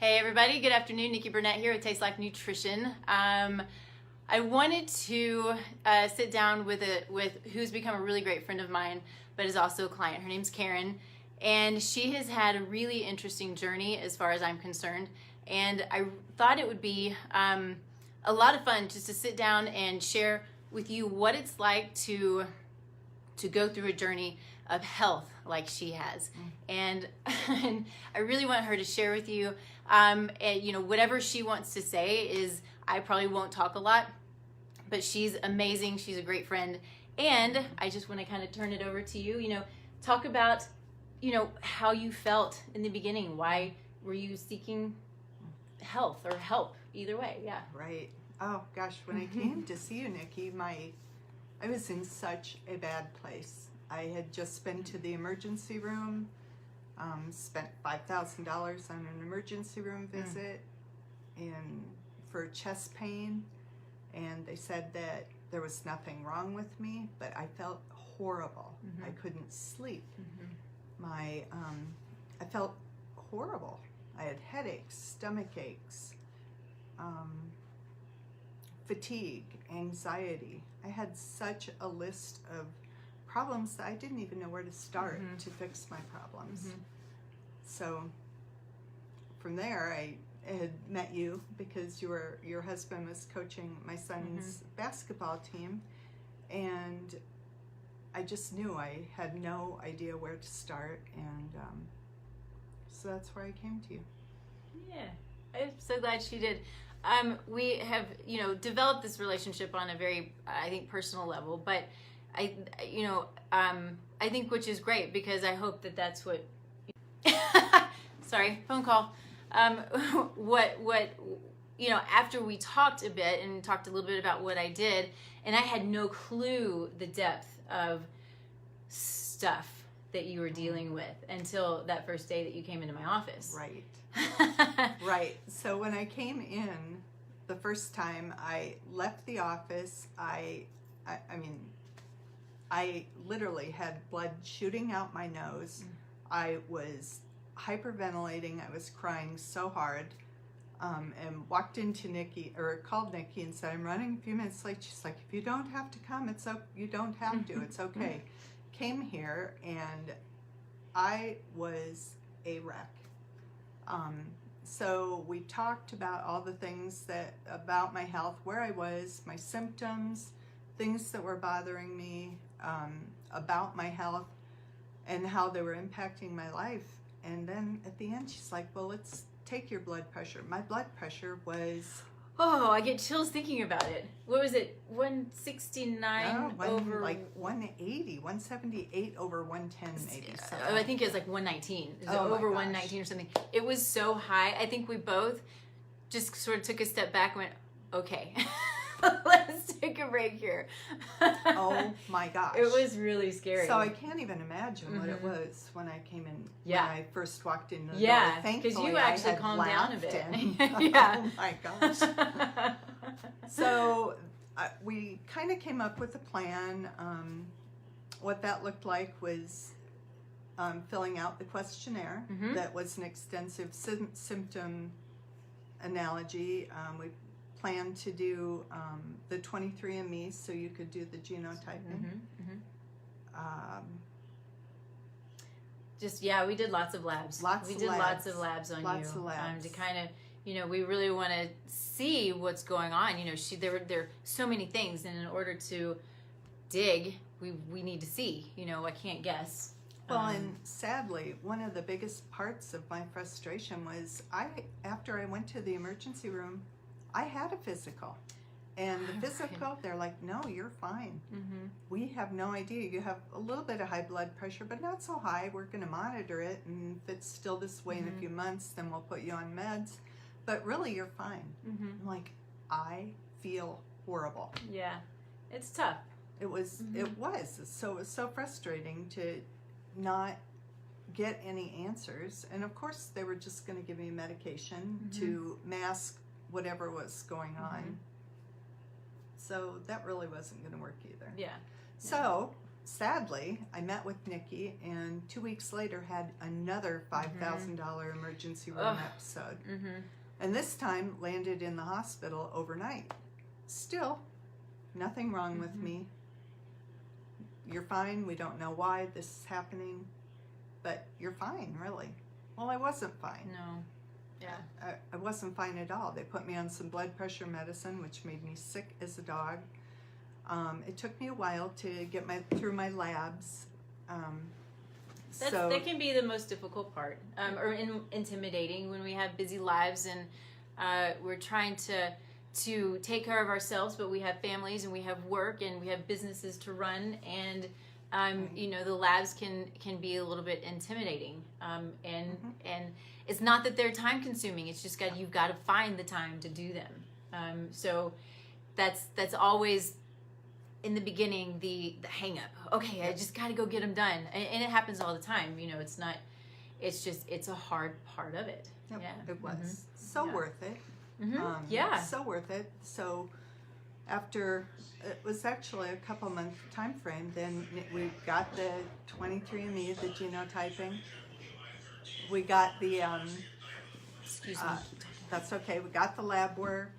Hey everybody, good afternoon. Nikki Burnett here with Taste Life Nutrition. I wanted to sit down with who's become a really great friend of mine, but is also a client. Her name's Karin, and she has had a really interesting journey as far as I'm concerned. And I thought it would be a lot of fun just to sit down and share with you what it's like to go through a journey of health like she has. And I really want her to share with you, and, whatever she wants to say is, I probably won't talk a lot, but she's amazing. She's a great friend. And I just want to kind of turn it over to you, talk about, how you felt in the beginning. Why were you seeking health or help? Either way, yeah. Right. Oh gosh, when I came to see you, Nikki, I was in such a bad place. I had just been to the emergency room, spent $5,000 on an emergency room visit for chest pain, and they said that there was nothing wrong with me, but I felt horrible. I couldn't sleep. I felt horrible. I had headaches, stomach aches, fatigue, anxiety. I had such a list of problems that I didn't even know where to start to fix my problems. So from there, I had met you because your husband was coaching my son's basketball team, and I just knew I had no idea where to start, and so that's where I came to you. Yeah, I'm so glad she did. We have, developed this relationship on a very, I think, personal level, but I think, which is great, because I hope that that's what, sorry, phone call. After we talked a bit and talked a little bit about what I did, and I had no clue the depth of stuff that you were dealing with until that first day that you came into my office. Right. Right. So when I came in the first time, I left the office. I literally had blood shooting out my nose. I was hyperventilating. I was crying so hard, and walked into Nikki, or called Nikki and said, I'm running a few minutes late. She's like, if you don't have to come, you don't have to. It's okay. Came here, and I was a wreck. So we talked about all the things about my health, where I was, my symptoms, things that were bothering me, about my health, and how they were impacting my life. And then at the end, she's like, well, let's take your blood pressure. My blood pressure was... Oh, I get chills thinking about it. What was it? 169 over... Like 180, 178 over 110 maybe. I think it was like 119. It was over 119 or something. It was so high. I think we both just sort of took a step back and went, okay, let's take a break here. Oh my gosh. It was really scary. So I can't even imagine what it was when I came in, when I first walked in the door. Yeah, because you actually calmed down a bit. Yeah. Oh my gosh. So we kind of came up with a plan. What that looked like was filling out the questionnaire. That was an extensive symptom analogy. We planned to do the 23andMe, so you could do the genotyping. We did lots of labs. We did lots of labs on Lots you. of labs. To kind of, we really want to see what's going on. There are so many things, and in order to dig, we need to see. I can't guess. Well, and sadly, one of the biggest parts of my frustration was after I went to the emergency room, I had a physical, and the physical, they're like, no, you're fine. We have no idea. You have a little bit of high blood pressure, but not so high. We're going to monitor it, and if it's still this way in a few months, then we'll put you on meds. But really, you're fine. I'm like, I feel horrible. Yeah, it's tough. It was. So it was so frustrating to not get any answers. And of course, they were just going to give me medication to mask whatever was going on. So that really wasn't going to work either. Yeah. So sadly, I met with Nikki, and 2 weeks later had another $5,000 emergency room episode. And this time landed in the hospital overnight. Still, nothing wrong with me. You're fine. We don't know why this is happening, but you're fine, really. Well, I wasn't fine. No. Yeah. I wasn't fine at all. They put me on some blood pressure medicine, which made me sick as a dog. It took me a while to get through my labs. That can be the most difficult part, or intimidating when we have busy lives and we're trying to take care of ourselves, but we have families and we have work and we have businesses to run, and you know, the labs can be a little bit intimidating, and it's not that they're time consuming. It's just you've got to find the time to do them. So that's always in the beginning the hang up. Okay, I just got to go get them done, and it happens all the time. You know, it's a hard part of it. Yep, Yeah, it was so worth it. So worth it. So after, it was actually a couple month time frame, then we got the 23andMe, the genotyping. We got the excuse me, that's okay, we got the lab work,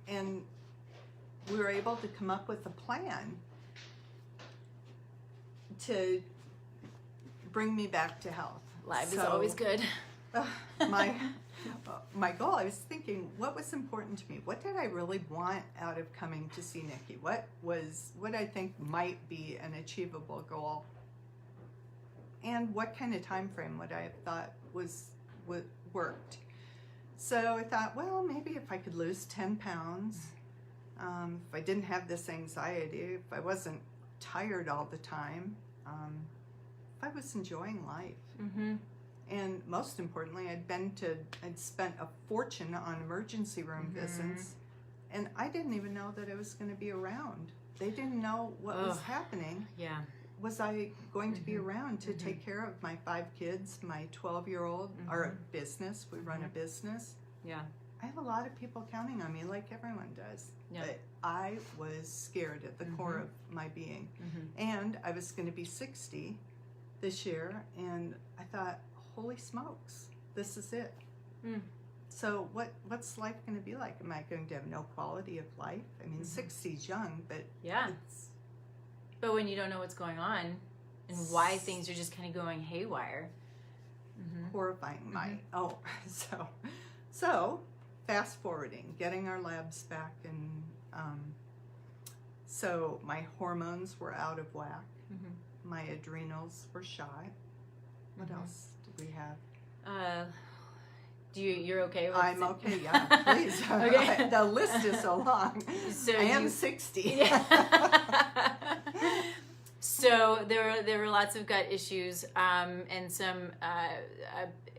and we were able to come up with a plan to bring me back to health. Live is always good. My goal, I was thinking, what was important to me? What did I really want out of coming to see Nikki? What I think might be an achievable goal? And what kind of time frame would I have thought worked? So I thought, well, maybe if I could lose 10 pounds, if I didn't have this anxiety, if I wasn't tired all the time, if I was enjoying life. And most importantly, I'd spent a fortune on emergency room visits, and I didn't even know that I was going to be around. They didn't know what was happening. Yeah. Was I going to be around to take care of my 5 kids, my 12-year-old, our business? We run a business. Yeah. I have a lot of people counting on me, like everyone does. Yeah. But I was scared at the core of my being. And I was going to be 60 this year, and I thought, holy smokes, this is it. So what's life going to be like? Am I going to have no quality of life? I mean, 60's young, but it's... But when you don't know what's going on and why things are just kind of going haywire. Horrifying. So fast forwarding, getting our labs back, and so my hormones were out of whack. My adrenals were shot. What else did we have? You're okay with I'm okay, yeah, please. Okay. The list is so long. So I am 60. Yeah. So there were lots of gut issues, and some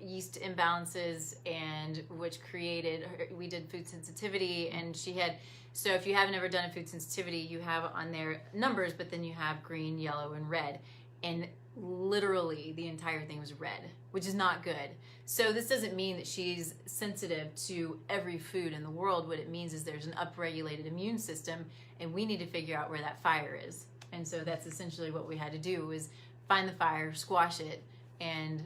yeast imbalances, and which created, we did food sensitivity, and she had, so if you haven't ever done a food sensitivity, you have on there numbers, but then you have green, yellow, and red, and literally the entire thing was red, which is not good. So this doesn't mean that she's sensitive to every food in the world. What it means is there's an upregulated immune system, and we need to figure out where that fire is. And so that's essentially what we had to do, is find the fire, squash it, and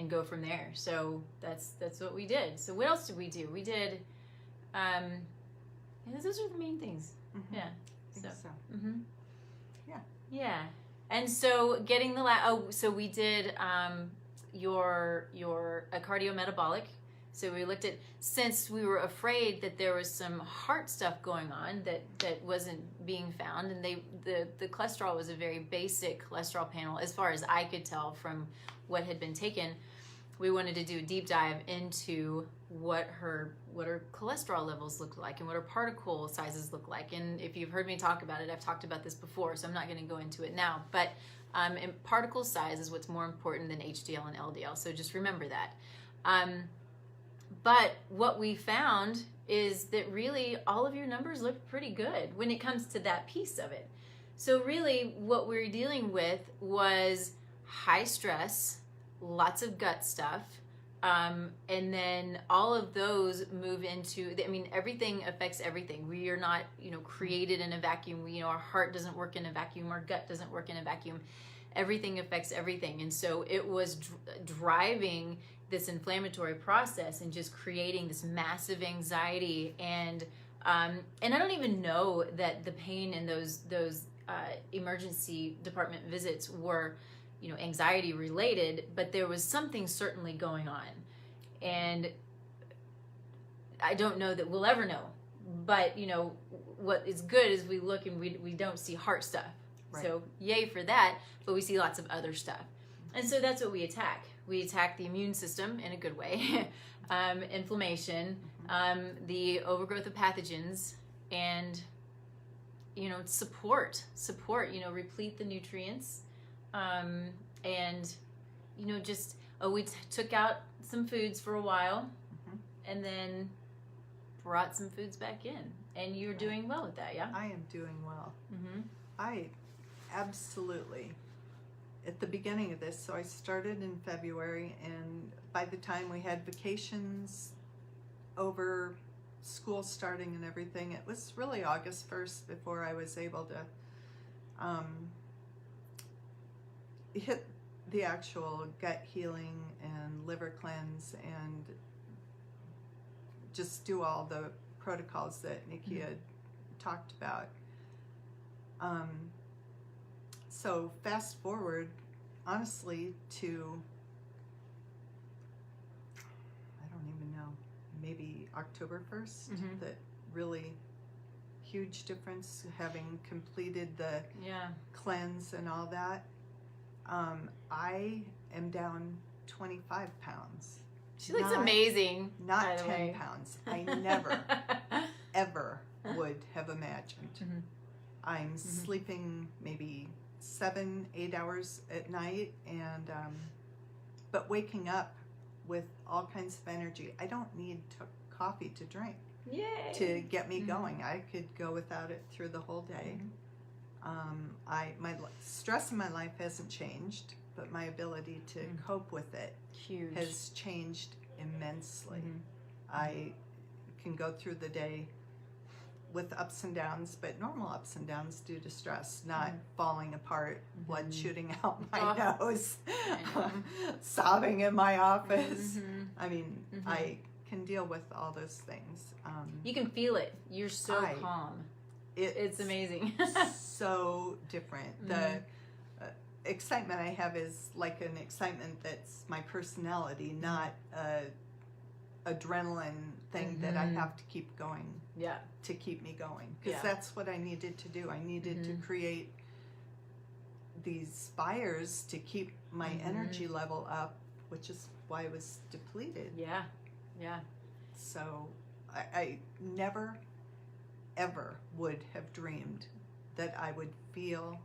go from there. So that's what we did. So what else did we do? We did, those are the main things. Yeah. I think so. Yeah. Yeah. And so getting the so we did a cardiometabolic. So we looked at, since we were afraid that there was some heart stuff going on that wasn't being found, and the cholesterol was a very basic cholesterol panel as far as I could tell from what had been taken. We wanted to do a deep dive into what her cholesterol levels looked like and what her particle sizes look like. And if you've heard me talk about it, I've talked about this before, so I'm not going to go into it now. But and particle size is what's more important than HDL and LDL, so just remember that. But what we found is that really all of your numbers look pretty good when it comes to that piece of it. So really what we're dealing with was high stress, lots of gut stuff, And then all of those move into, I mean, everything affects everything. We are not, created in a vacuum. Our heart doesn't work in a vacuum. Our gut doesn't work in a vacuum. Everything affects everything. And so it was driving this inflammatory process and just creating this massive anxiety. And I don't even know that the pain in those emergency department visits were anxiety related, but there was something certainly going on. And I don't know that we'll ever know, but what is good is we look and we don't see heart stuff. Right. So yay for that, but we see lots of other stuff. And so that's what we attack. We attack the immune system in a good way, inflammation, the overgrowth of pathogens, and support, replete the nutrients. And we took out some foods for a while, and then brought some foods back in, and you're doing well with that. Yeah, I am doing well. I absolutely, at the beginning of this, so I started in February, and by the time we had vacations over, school starting and everything, it was really August 1st before I was able to hit the actual gut healing and liver cleanse and just do all the protocols that Nikki had talked about. So fast forward, honestly, to, I don't even know, maybe October 1st, that really huge difference, having completed the cleanse and all that. I am down 25 pounds. She looks amazing. Not 10 pounds. I never, ever would have imagined. I'm sleeping maybe 7-8 hours at night, and but waking up with all kinds of energy. I don't need coffee to drink. Yay. To get me going. I could go without it through the whole day. My stress in my life hasn't changed, but my ability to cope with it has changed immensely. I can go through the day with ups and downs, but normal ups and downs due to stress, not falling apart, blood shooting out my nose, sobbing in my office. I mean, I can deal with all those things. You can feel it. You're so calm. It's amazing. So different. The excitement I have is like an excitement that's my personality, not adrenaline thing that I have to keep going to keep me going, because that's what I needed to do. I needed to create these fires to keep my energy level up, which is why I was depleted. So I never ever would have dreamed that I would feel,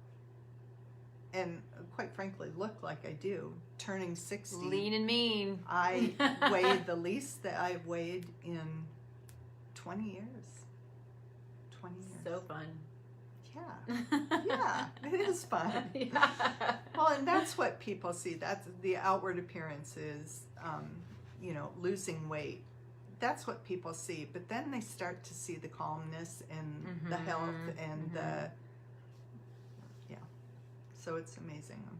and quite frankly look like I do, turning 60. Lean and mean. I weighed the least that I've weighed in 20 years. 20 years. So fun. Yeah, it is fun. Well, and that's what people see. That's the outward appearance is, losing weight. That's what people see. But then they start to see the calmness and the health and the, so it's amazing. I'm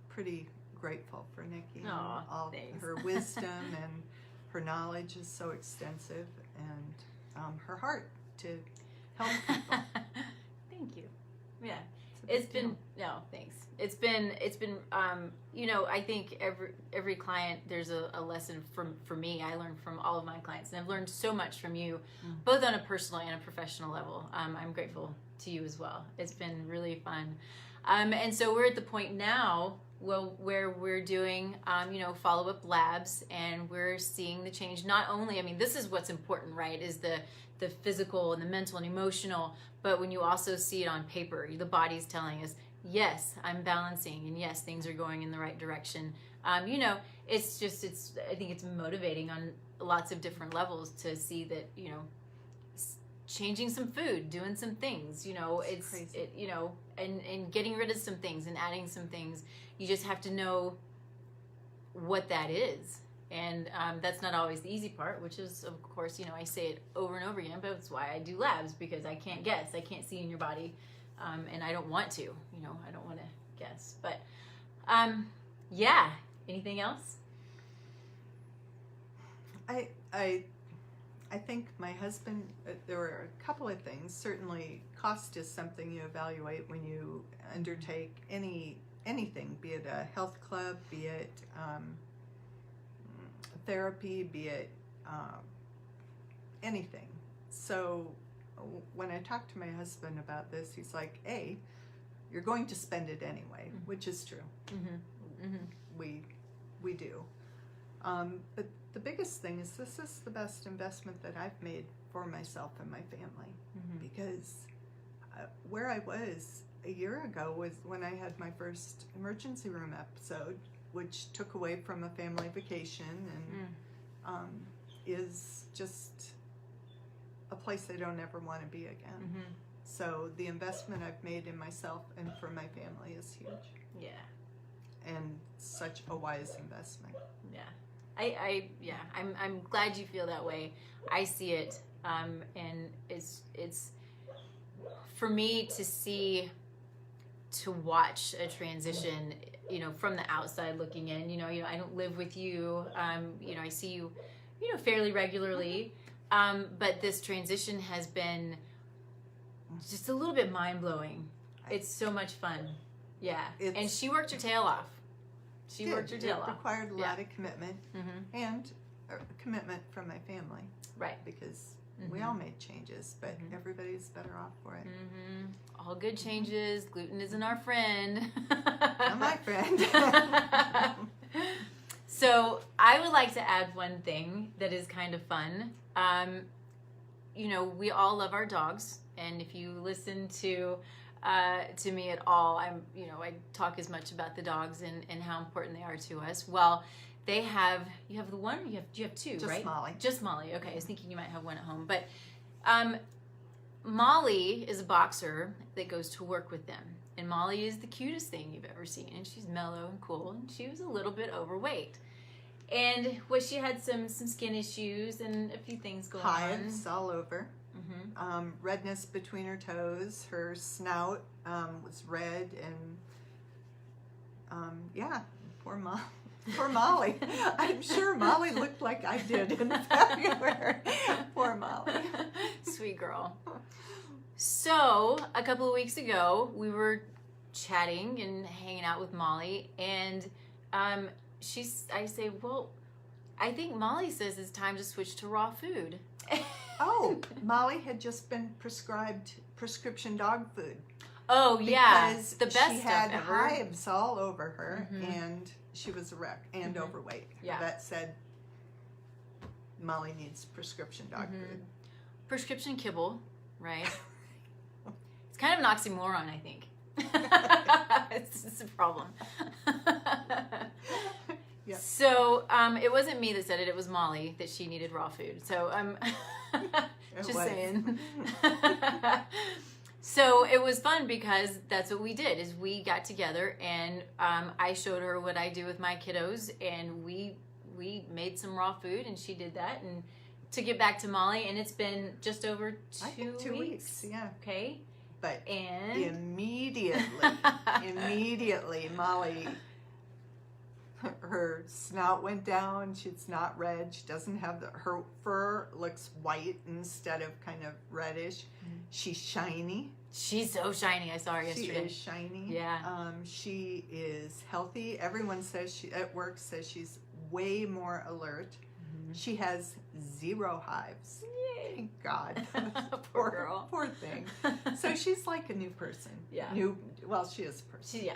pretty grateful for Nikki. All thanks. Her wisdom and her knowledge is so extensive, and her heart to help people. Thank you. Yeah, it's been thanks. It's been I think every client, there's a lesson for me. I learned from all of my clients, and I've learned so much from you, both on a personal and a professional level. I'm grateful to you as well. It's been really fun. And so we're at the point now where we're doing, follow-up labs, and we're seeing the change. Not only, this is what's important, right, is the physical and the mental and emotional, but when you also see it on paper, the body's telling us, yes, I'm balancing, and yes, things are going in the right direction. I think it's motivating on lots of different levels to see that, changing some food, doing some things, and getting rid of some things and adding some things. You just have to know what that is. And that's not always the easy part, which is, of course, you know, I say it over and over again, but it's why I do labs, because I can't guess. I can't see in your body, and I don't want to, you know, I don't want to guess. But, yeah, anything else? I think my husband, there were a couple of things. Certainly, cost is something you evaluate when you undertake anything, be it a health club, be it therapy, be it anything. So when I talked to my husband about this, he's like, "A, you're going to spend it anyway," which is true. We do. But the biggest thing is this is the best investment that I've made for myself and my family, because where I was a year ago was when I had my first emergency room episode, which took away from a family vacation and is just a place I don't ever want to be again. So the investment I've made in myself and for my family is huge. Yeah. And such a wise investment. Yeah. I'm glad you feel that way. I see it, and it's for me to watch a transition, you know, from the outside looking in. You know, I don't live with you. You know, I see you, you know, fairly regularly, but this transition has been just a little bit mind blowing. It's so much fun. Yeah, and she worked her tail off. She worked her tail off. It required a lot of commitment and commitment from my family. Right. Because we all made changes, but everybody's better off for it. All good changes. Gluten isn't our friend. Not my friend. So I would like to add one thing that is kind of fun. You know, we all love our dogs, and if you listen to me at all, I talk as much about the dogs and how important they are to us. Well, you have the one, or you have two, Just right? Molly. Just Molly. Okay, I was thinking you might have one at home, but Molly is a boxer that goes to work with them, and Molly is the cutest thing you've ever seen, and she's mellow and cool, and she was a little bit overweight. And she had some skin issues and a few things going on. Hives all over. Redness between her toes. Her snout was red, and poor Molly. I'm sure Molly looked like I did in February. Poor Molly. Sweet girl. So a couple of weeks ago, we were chatting and hanging out with Molly, and I say, well, I think Molly says it's time to switch to raw food. Oh, Molly had just been prescribed prescription dog food. Oh, yeah. Because the best she stuff had ever. hives all over her, and she was a wreck and overweight. Yeah. That said, Molly needs prescription dog food. Prescription kibble, right? It's kind of an oxymoron, I think. It's a problem. Yeah. So it wasn't me that said it. It was Molly that she needed raw food. So just saying. So it was fun because that's what we did. Is we got together and I showed her what I do with my kiddos, and we made some raw food, and she did that, and took it back to Molly, and it's been just over 2 weeks. Yeah. Okay. But and immediately, Molly, her snout went down. She's not red. She doesn't have her fur looks white instead of kind of reddish. She's shiny. She's so shiny. I saw her yesterday. She is shiny. Yeah. She is healthy. Everyone says at work says she's way more alert. She has 0 hives. Yay. Thank God. Poor girl. Poor thing. So she's like a new person. Yeah. She is a person.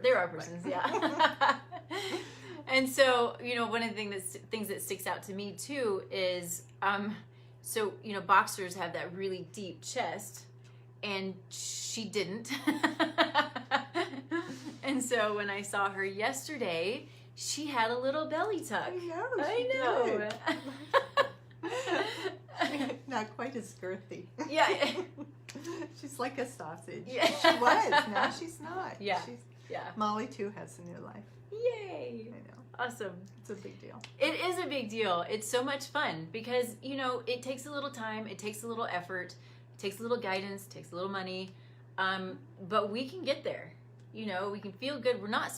There are persons. Yeah. And so, one of the things that sticks out to me too is, boxers have that really deep chest, and she didn't. And so when I saw her yesterday, she had a little belly tuck. I know. Not quite as girthy. Yeah. She's like a sausage. Yeah. She was. Now she's not. Yeah. Yeah. Molly too has a new life. Yay. I know. Awesome. It's a big deal. It is a big deal. It's so much fun because, you know, it takes a little time, it takes a little effort, it takes a little guidance, it takes a little money, but we can get there. You know, we can feel good. We're not